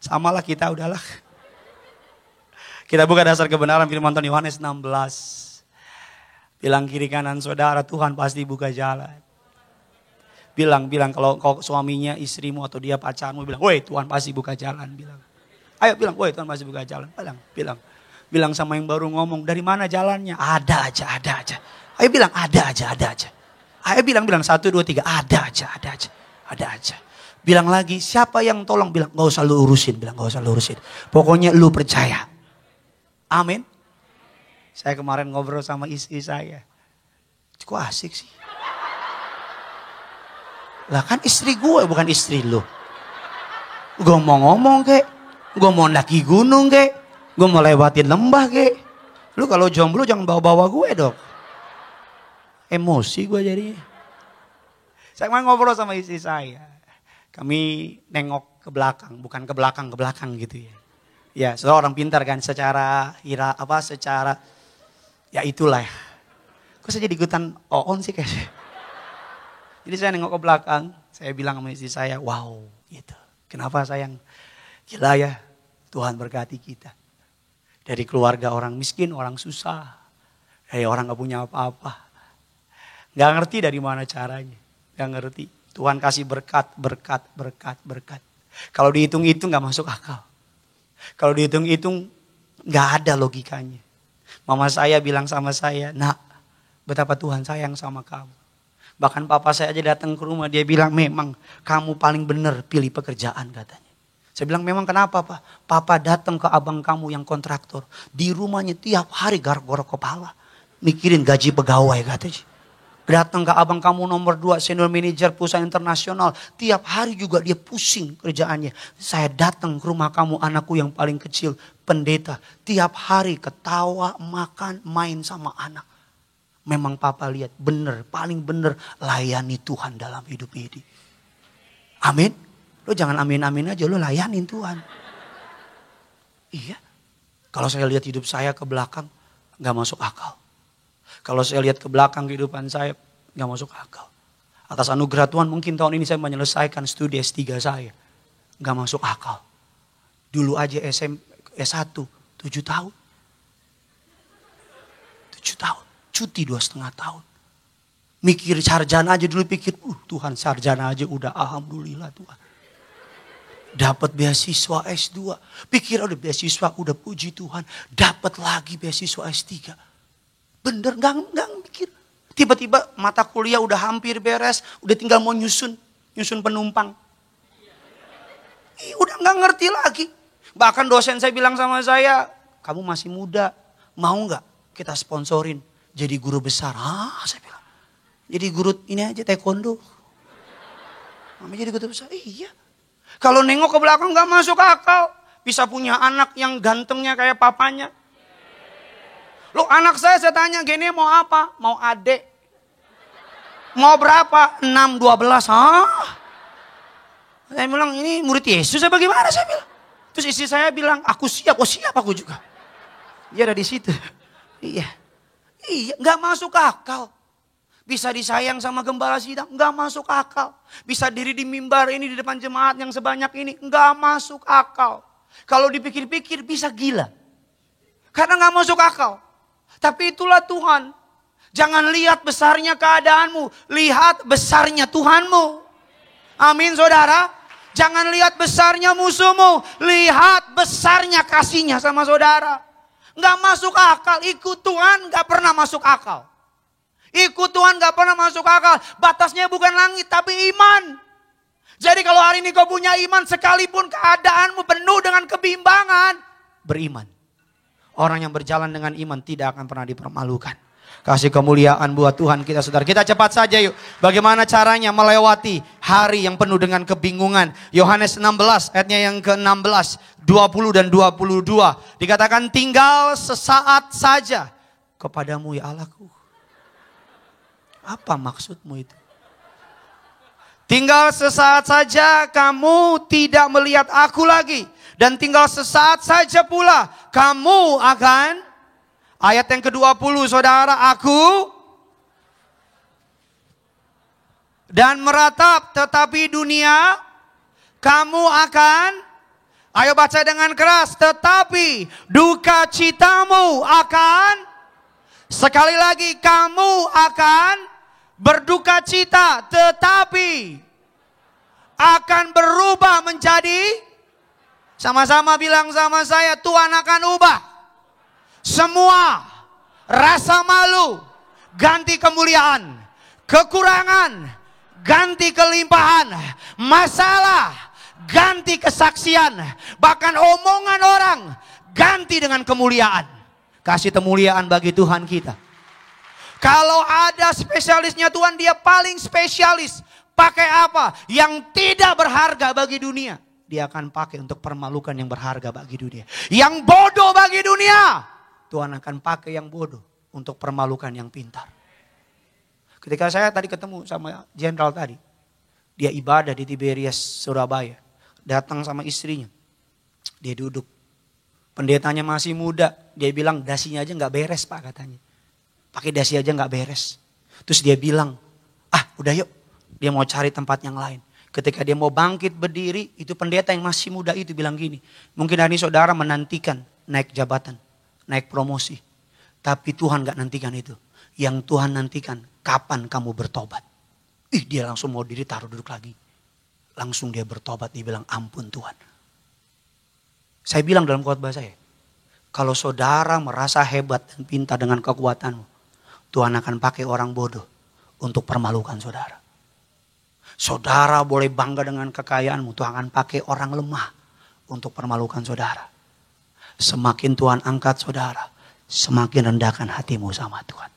Samalah kita, udahlah. Kita buka dasar kebenaran firman Tuhan Yohanes 16. Bilang kiri kanan saudara, Tuhan pasti buka jalan. Bilang kalau suaminya, istrimu atau dia pacarmu bilang, woi Tuhan pasti buka jalan. Bilang, ayo bilang, woi Tuhan pasti buka jalan. Bilang sama yang baru ngomong, dari mana jalannya? Ada aja. Ayo bilang ada aja. Ayo bilang 1, 2, 3, ada aja. Bilang lagi, siapa yang tolong? Bilang, gak usah lu urusin. Pokoknya lu percaya. Amin. Saya kemarin ngobrol sama istri saya. Kok asik sih? Lah kan istri gue bukan istri lo. Gue mau ngomong kek. Gue mau ndaki gunung kek. Gue mau lewatin lembah kek. Lu kalau jomblo jangan bawa-bawa gue dong. Emosi gue jadinya. Saya kemarin ngobrol sama istri saya. Kami nengok ke belakang. Bukan ke belakang gitu ya. Ya, saudara orang pintar kan secara ya itulah ya. Kok saya jadi ikutan on sih kayaknya. Jadi saya nengok ke belakang, saya bilang sama istri saya, wow gitu. Kenapa sayang? Gila ya, Tuhan berkati kita. Dari keluarga orang miskin, orang susah. Dari orang gak punya apa-apa. Gak ngerti dari mana caranya. Gak ngerti. Tuhan kasih berkat. Kalau dihitung-hitung gak masuk akal. Kalau dihitung-hitung gak ada logikanya. Mama saya bilang sama saya, nak betapa Tuhan sayang sama kamu. Bahkan papa saya aja datang ke rumah, dia bilang memang kamu paling benar pilih pekerjaan katanya. Saya bilang memang kenapa Pak? Papa datang ke abang kamu yang kontraktor. Di rumahnya tiap hari garuk-garuk kepala. Mikirin gaji pegawai katanya. Datang ke abang kamu nomor 2 senior manager perusahaan internasional. Tiap hari juga dia pusing kerjaannya. Saya datang ke rumah kamu anakku yang paling kecil. Pendeta. Tiap hari ketawa, makan, main sama anak. Memang papa lihat bener, paling bener layani Tuhan dalam hidup ini. Amin. Lo jangan amin-amin aja, lo layanin Tuhan. Iya. Kalau saya lihat hidup saya ke belakang, gak masuk akal. Kalau saya lihat ke belakang kehidupan saya, gak masuk akal. Atas anugerah Tuhan mungkin tahun ini saya menyelesaikan studi S3 saya. Gak masuk akal. Dulu aja S1, 7 tahun. 7 tahun. Cuti 2,5 tahun. Mikir sarjana aja dulu pikir, Tuhan sarjana aja udah alhamdulillah Tuhan. Dapat beasiswa S2. Pikir udah beasiswa udah puji Tuhan. Dapat lagi beasiswa S3. Bener gak mikir. Tiba-tiba mata kuliah udah hampir beres. Udah tinggal mau nyusun penumpang. Udah gak ngerti lagi. Bahkan dosen saya bilang sama saya, kamu masih muda. Mau gak kita sponsorin jadi guru besar? Saya bilang. Jadi guru ini aja taekwondo. Mama jadi guru besar? Iya. Kalau nengok ke belakang gak masuk akal. Bisa punya anak yang gantengnya kayak papanya. Loh anak saya tanya gini mau apa? Mau adik. Mau berapa? 6, 12. Saya bilang ini murid Yesus apa gimana saya bilang. Terus istri saya bilang aku siap. Oh siap aku juga. Dia ada di situ. Iya gak masuk akal. Bisa disayang sama gembala sidang, gak masuk akal. Bisa diri di mimbar ini di depan jemaat yang sebanyak ini, gak masuk akal. Kalau dipikir-pikir bisa gila. Karena gak masuk akal. Tapi itulah Tuhan. Jangan lihat besarnya keadaanmu, lihat besarnya Tuhanmu. Amin saudara. Jangan lihat besarnya musuhmu, lihat besarnya kasihnya sama saudara. Gak masuk akal, ikut Tuhan gak pernah masuk akal. Ikut Tuhan gak pernah masuk akal. Batasnya bukan langit tapi iman. Jadi kalau hari ini kau punya iman sekalipun keadaanmu penuh dengan kebimbangan. Beriman. Orang yang berjalan dengan iman tidak akan pernah dipermalukan. Kasih kemuliaan buat Tuhan kita saudara. Kita cepat saja yuk. Bagaimana caranya melewati hari yang penuh dengan kebingungan. Yohanes 16 ayatnya yang ke-16. 20 dan 22. Dikatakan tinggal sesaat saja kepadamu ya Allahku. Apa maksudmu itu? Tinggal sesaat saja kamu tidak melihat aku lagi. Dan tinggal sesaat saja pula kamu akan. Ayat yang ke-20 saudara. Aku. Dan meratap tetapi dunia. Kamu akan. Ayo baca dengan keras. Tetapi duka citamu akan. Sekali lagi kamu akan berduka cita tetapi akan berubah menjadi, sama-sama bilang sama saya, Tuhan akan ubah semua rasa malu ganti kemuliaan, kekurangan ganti kelimpahan, masalah ganti kesaksian, bahkan omongan orang ganti dengan kemuliaan. Kasih kemuliaan bagi Tuhan kita. Kalau ada spesialisnya Tuhan, dia paling spesialis. Pakai apa? Yang tidak berharga bagi dunia, dia akan pakai untuk permalukan yang berharga bagi dunia. Yang bodoh bagi dunia, Tuhan akan pakai yang bodoh untuk permalukan yang pintar. Ketika saya tadi ketemu sama jenderal tadi, dia ibadah di Tiberias, Surabaya. Datang sama istrinya, dia duduk. Pendetanya masih muda, dia bilang dasinya aja gak beres Pak katanya. Pakai dasi aja gak beres. Terus dia bilang, udah yuk. Dia mau cari tempat yang lain. Ketika dia mau bangkit berdiri, itu pendeta yang masih muda itu bilang gini. Mungkin hari ini saudara menantikan naik jabatan, naik promosi. Tapi Tuhan gak nantikan itu. Yang Tuhan nantikan, kapan kamu bertobat. Dia langsung mau diri taruh duduk lagi. Langsung dia bertobat, dia bilang ampun Tuhan. Saya bilang dalam khotbah saya, kalau saudara merasa hebat dan pintar dengan kekuatanmu, Tuhan akan pakai orang bodoh untuk permalukan saudara. Saudara boleh bangga dengan kekayaanmu, Tuhan akan pakai orang lemah untuk permalukan saudara. Semakin Tuhan angkat saudara, semakin rendahkan hatimu sama Tuhan.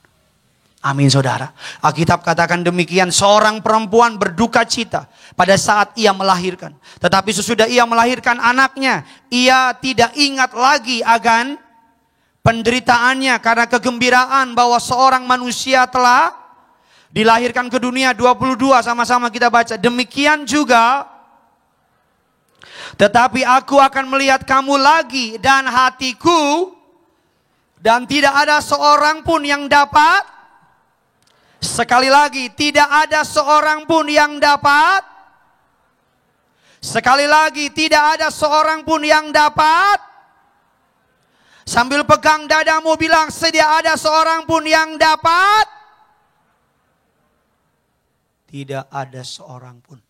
Amin saudara. Alkitab katakan demikian, seorang perempuan berduka cita pada saat ia melahirkan. Tetapi sesudah ia melahirkan anaknya, ia tidak ingat lagi akan penderitaannya karena kegembiraan bahwa seorang manusia telah dilahirkan ke dunia. 22 sama-sama kita baca. Demikian juga, tetapi aku akan melihat kamu lagi dan hatiku, dan tidak ada seorang pun yang dapat. Sekali lagi, tidak ada seorang pun yang dapat. Sekali lagi, tidak ada seorang pun yang dapat. Sambil pegang dadamu bilang, tidak ada seorang pun yang dapat. Tidak ada seorang pun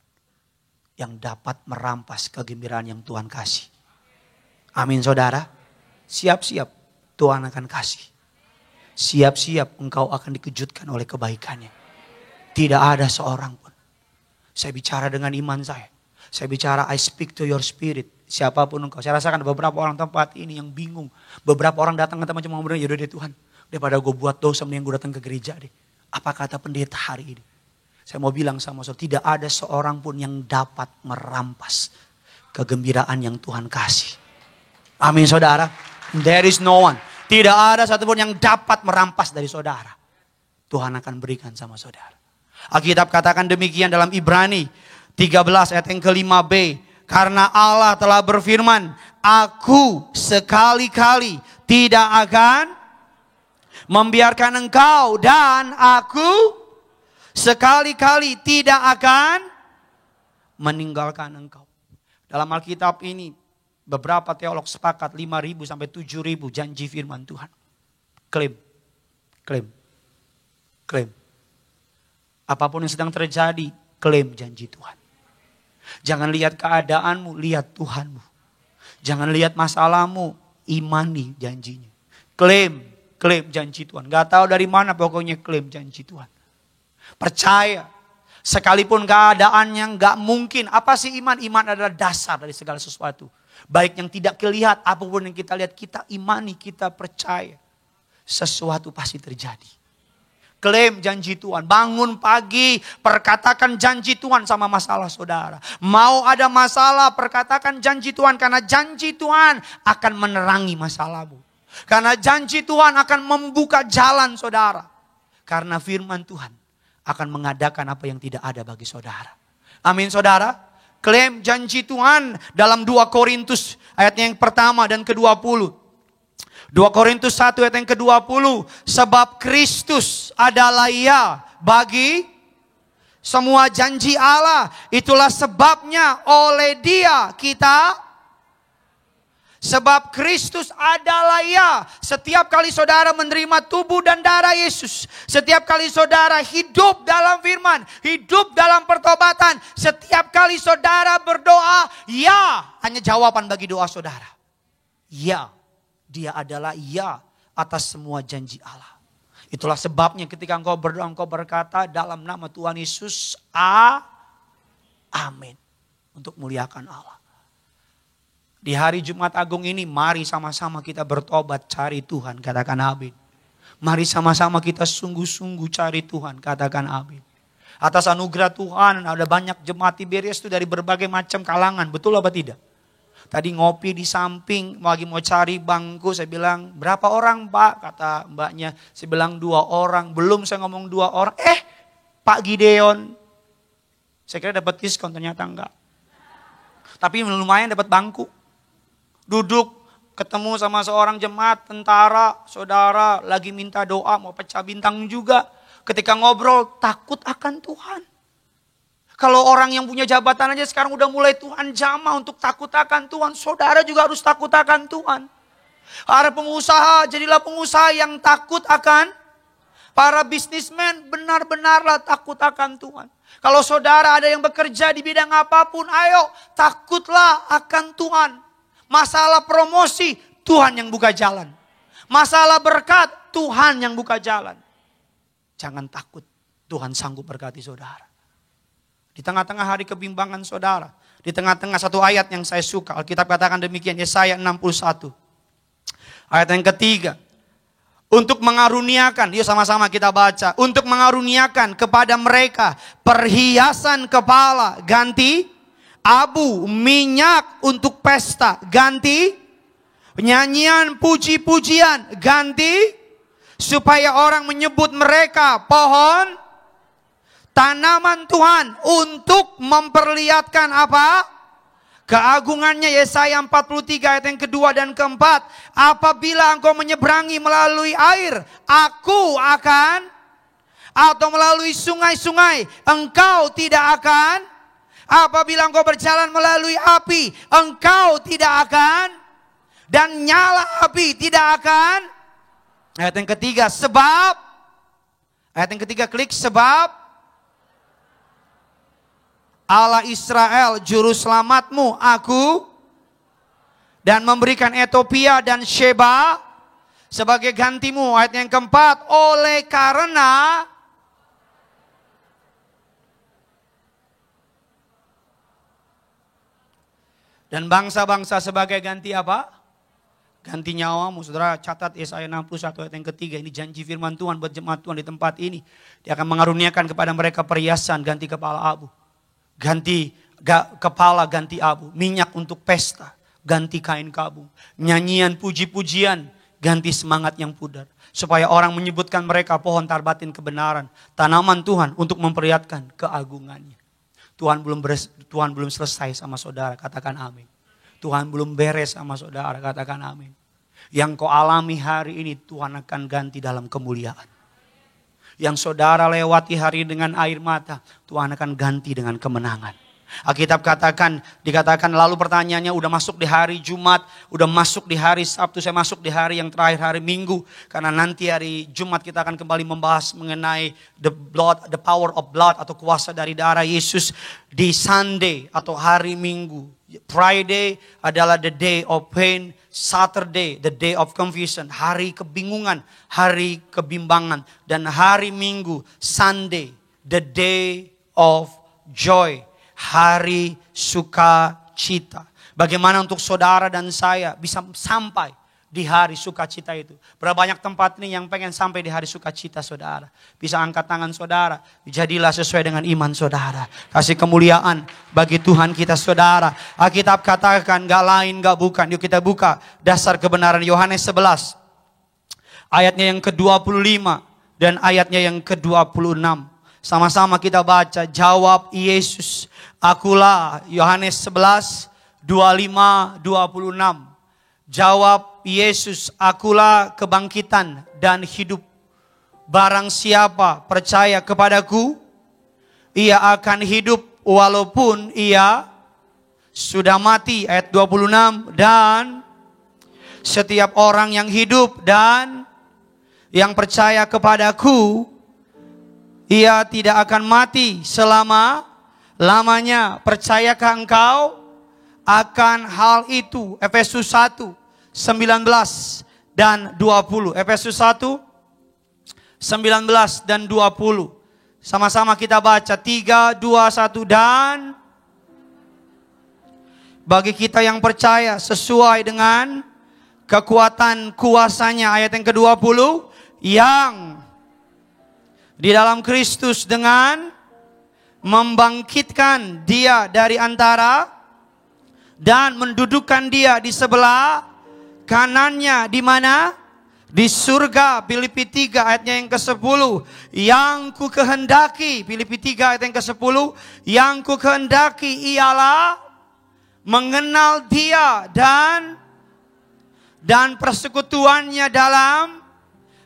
yang dapat merampas kegembiraan yang Tuhan kasih. Amin saudara. Siap-siap Tuhan akan kasih. Siap-siap engkau akan dikejutkan oleh kebaikannya. Tidak ada seorang pun. Saya bicara dengan iman saya. Saya bicara I speak to your spirit. Siapapun engkau. Saya rasakan beberapa orang tempat ini yang bingung. Beberapa orang datang ke tempat cuma ngomong, yaudah deh Tuhan. Daripada gue buat dosa mending gue datang ke gereja deh. Apa kata pendeta hari ini? Saya mau bilang sama saudara, tidak ada seorang pun yang dapat merampas kegembiraan yang Tuhan kasih. Amin saudara. There is no one. Tidak ada satupun yang dapat merampas dari saudara. Tuhan akan berikan sama saudara. Alkitab katakan demikian dalam Ibrani 13 ayat yang ke-5b. Karena Allah telah berfirman, aku sekali-kali tidak akan membiarkan engkau, dan aku sekali-kali tidak akan meninggalkan engkau. Dalam Alkitab ini beberapa teolog sepakat 5.000 sampai 7.000 janji firman Tuhan. Klaim. Apapun yang sedang terjadi, klaim janji Tuhan. Jangan lihat keadaanmu, lihat Tuhanmu. Jangan lihat masalahmu, imani janjinya. Klaim janji Tuhan. Gak tahu dari mana, pokoknya klaim janji Tuhan. Percaya. Sekalipun keadaannya gak mungkin. Apa sih iman? Iman adalah dasar dari segala sesuatu. Baik yang tidak kelihatan, apapun yang kita lihat, kita imani, kita percaya. Sesuatu pasti terjadi. Klaim janji Tuhan. Bangun pagi, perkatakan janji Tuhan sama masalah saudara. Mau ada masalah, perkatakan janji Tuhan. Karena janji Tuhan akan menerangi masalahmu. Karena janji Tuhan akan membuka jalan saudara. Karena firman Tuhan akan mengadakan apa yang tidak ada bagi saudara. Amin saudara. Klaim janji Tuhan dalam 2 Korintus ayat yang pertama dan ke-20. 2 Korintus 1 ayat yang ke-20. Sebab Kristus adalah ya bagi semua janji Allah. Itulah sebabnya oleh Dia kita. Sebab Kristus adalah ya. Setiap kali saudara menerima tubuh dan darah Yesus. Setiap kali saudara hidup dalam firman. Hidup dalam pertobatan. Setiap kali saudara berdoa. Ya. Hanya jawaban bagi doa saudara. Ya. Dia adalah ya atas semua janji Allah. Itulah sebabnya ketika engkau berdoa, engkau berkata dalam nama Tuhan Yesus. Amin. Untuk muliakan Allah. Di hari Jumat Agung ini mari sama-sama kita bertobat cari Tuhan, katakan amin. Mari sama-sama kita sungguh-sungguh cari Tuhan, katakan amin. Atas anugerah Tuhan ada banyak jemaat Tiberias itu dari berbagai macam kalangan, betul apa tidak? Tadi ngopi di samping, lagi mau cari bangku, saya bilang, berapa orang Pak? Kata mbaknya, saya bilang 2 orang. Belum saya ngomong 2 orang, Pak Gideon. Saya kira dapat diskon, ternyata enggak. Tapi lumayan dapat bangku. Duduk, ketemu sama seorang jemaat, tentara, saudara, lagi minta doa, mau pecah bintang juga. Ketika ngobrol, takut akan Tuhan. Kalau orang yang punya jabatan aja sekarang udah mulai Tuhan jamah untuk takut akan Tuhan. Saudara juga harus takut akan Tuhan. Para pengusaha, jadilah pengusaha yang takut akan. Para bisnismen, benar-benarlah takut akan Tuhan. Kalau saudara ada yang bekerja di bidang apapun, ayo takutlah akan Tuhan. Masalah promosi, Tuhan yang buka jalan. Masalah berkat, Tuhan yang buka jalan. Jangan takut, Tuhan sanggup berkati saudara. Di tengah-tengah hari kebimbangan saudara. Di tengah-tengah satu ayat yang saya suka. Alkitab katakan demikian. Yesaya 61. Ayat yang ketiga. Untuk mengaruniakan. Yuk sama-sama kita baca. Untuk mengaruniakan kepada mereka perhiasan kepala ganti abu, minyak untuk pesta ganti, nyanyian puji-pujian ganti, supaya orang menyebut mereka pohon tanaman Tuhan untuk memperlihatkan apa? Keagungannya. Yesaya 43 ayat yang kedua dan keempat. Apabila engkau menyeberangi melalui air, aku akan, atau melalui sungai-sungai, engkau tidak akan. Apabila engkau berjalan melalui api, engkau tidak akan. Dan nyala api tidak akan. Ayat yang ketiga, sebab. Ayat yang ketiga klik, sebab Allah Israel juru selamatmu aku, dan memberikan Ethiopia dan Sheba sebagai gantimu. Ayat yang keempat, oleh karena dan bangsa-bangsa sebagai ganti apa? Ganti nyawamu. Saudara catat Yesaya 61 ayat yang ketiga. Ini janji firman Tuhan buat jemaat Tuhan di tempat ini. Dia akan mengaruniakan kepada mereka perhiasan ganti kepala abu. Ganti kepala ganti abu, minyak untuk pesta, ganti kain kabung, nyanyian puji-pujian, ganti semangat yang pudar. Supaya orang menyebutkan mereka pohon tarbatin kebenaran, tanaman Tuhan untuk memperlihatkan keagungannya. Tuhan belum selesai sama saudara, katakan amin. Tuhan belum beres sama saudara, katakan amin. Yang kau alami hari ini Tuhan akan ganti dalam kemuliaan. Yang saudara lewati hari dengan air mata, Tuhan akan ganti dengan kemenangan. Alkitab dikatakan lalu pertanyaannya, udah masuk di hari Jumat, udah masuk di hari Sabtu, saya masuk di hari yang terakhir, hari Minggu. Karena nanti hari Jumat kita akan kembali membahas mengenai the power of blood atau kuasa dari darah Yesus. Di Sunday atau hari Minggu, Friday adalah the day of pain, Saturday the day of confusion, hari kebingungan, hari kebimbangan. Dan hari Minggu, Sunday, the day of joy, hari sukacita. Bagaimana untuk saudara dan saya bisa sampai di hari sukacita itu? Berapa banyak tempat nih yang pengen sampai di hari sukacita saudara? Bisa angkat tangan saudara. Jadilah sesuai dengan iman saudara. Kasih kemuliaan bagi Tuhan kita saudara. Alkitab katakan gak lain gak bukan. Yuk kita buka dasar kebenaran Yohanes 11. Ayatnya yang ke-25 dan ayatnya yang ke-26. Sama-sama kita baca. Jawab Yesus, akulah. Yohanes 11, 25, 26. Jawab Yesus, akulah kebangkitan dan hidup. Barang siapa percaya kepadaku, ia akan hidup walaupun ia sudah mati. Ayat 26. Dan setiap orang yang hidup dan yang percaya kepadaku, ia tidak akan mati selama-lamanya. Percayakah engkau akan hal itu? Efesus 1, 19 dan 20. Efesus 1, 19 dan 20. Sama-sama kita baca. 3, 2, 1. Dan bagi kita yang percaya sesuai dengan kekuatan kuasanya. Ayat yang ke-20, yang di dalam Kristus dengan membangkitkan dia dari antara dan mendudukkan dia di sebelah kanannya. Di mana? Di surga. Filipi 3 ayatnya yang ke-10. Yang ku kehendaki, Filipi 3 ayat yang ke-10, yang ku kehendaki ialah mengenal dia dan persekutuannya dalam,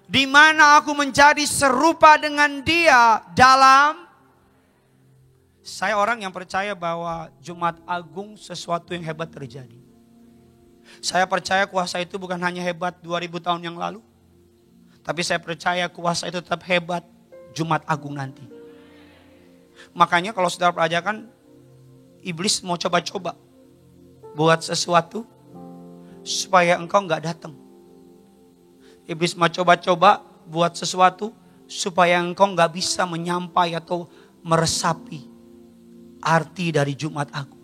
di mana aku menjadi serupa dengan dia dalam. Saya orang yang percaya bahwa Jumat Agung sesuatu yang hebat terjadi. Saya percaya kuasa itu bukan hanya hebat 2000 tahun yang lalu, tapi saya percaya kuasa itu tetap hebat Jumat Agung nanti. Makanya kalau saudara perhatikan, iblis mau coba-coba buat sesuatu supaya engkau gak datang. Iblis mau coba-coba buat sesuatu supaya engkau gak bisa menyampai atau meresapi arti dari Jumat Agung.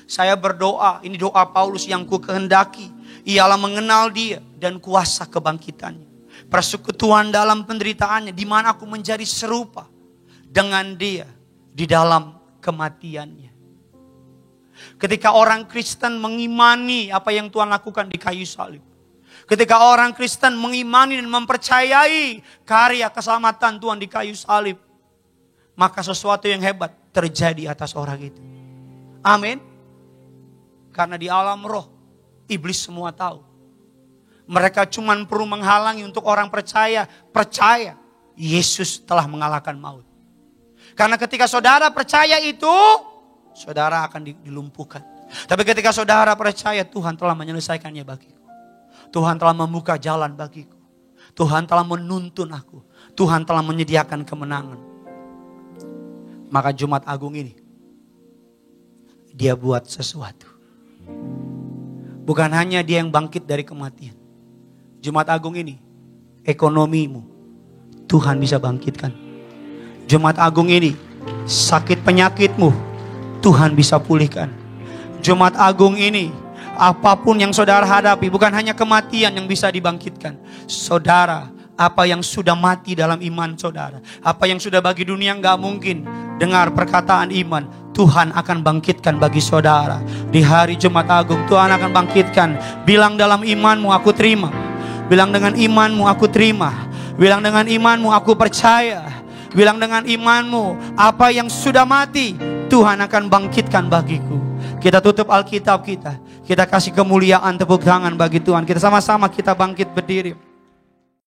Saya berdoa, ini doa Paulus, yang ku kehendaki ialah mengenal dia dan kuasa kebangkitannya, persekutuan dalam penderitaannya, di mana aku menjadi serupa dengan dia di dalam kematiannya. Ketika orang Kristen mengimani apa yang Tuhan lakukan di kayu salib, ketika orang Kristen mengimani dan mempercayai karya keselamatan Tuhan di kayu salib, maka sesuatu yang hebat terjadi atas orang itu. Amin. Karena di alam roh, iblis semua tahu. Mereka cuma perlu menghalangi untuk orang percaya Yesus telah mengalahkan maut. Karena ketika saudara percaya itu, saudara akan dilumpuhkan. Tapi ketika saudara percaya Tuhan telah menyelesaikannya bagiku, Tuhan telah membuka jalan bagiku, Tuhan telah menuntun aku, Tuhan telah menyediakan kemenangan, maka Jumat Agung ini dia buat sesuatu. Bukan hanya dia yang bangkit dari kematian. Jumat Agung ini ekonomimu Tuhan bisa bangkitkan. Jumat Agung ini sakit penyakitmu Tuhan bisa pulihkan. Jumat Agung ini apapun yang saudara hadapi, bukan hanya kematian yang bisa dibangkitkan. Saudara, apa yang sudah mati dalam iman saudara, apa yang sudah bagi dunia gak mungkin, dengar perkataan iman, Tuhan akan bangkitkan bagi saudara. Di hari Jumat Agung Tuhan akan bangkitkan. Bilang dalam imanmu, aku terima. Bilang dengan imanmu, aku terima. Bilang dengan imanmu, aku percaya. Bilang dengan imanmu, apa yang sudah mati Tuhan akan bangkitkan bagiku. Kita tutup Alkitab kita. Kita kasih kemuliaan, tepuk tangan bagi Tuhan. Kita sama-sama kita bangkit berdiri.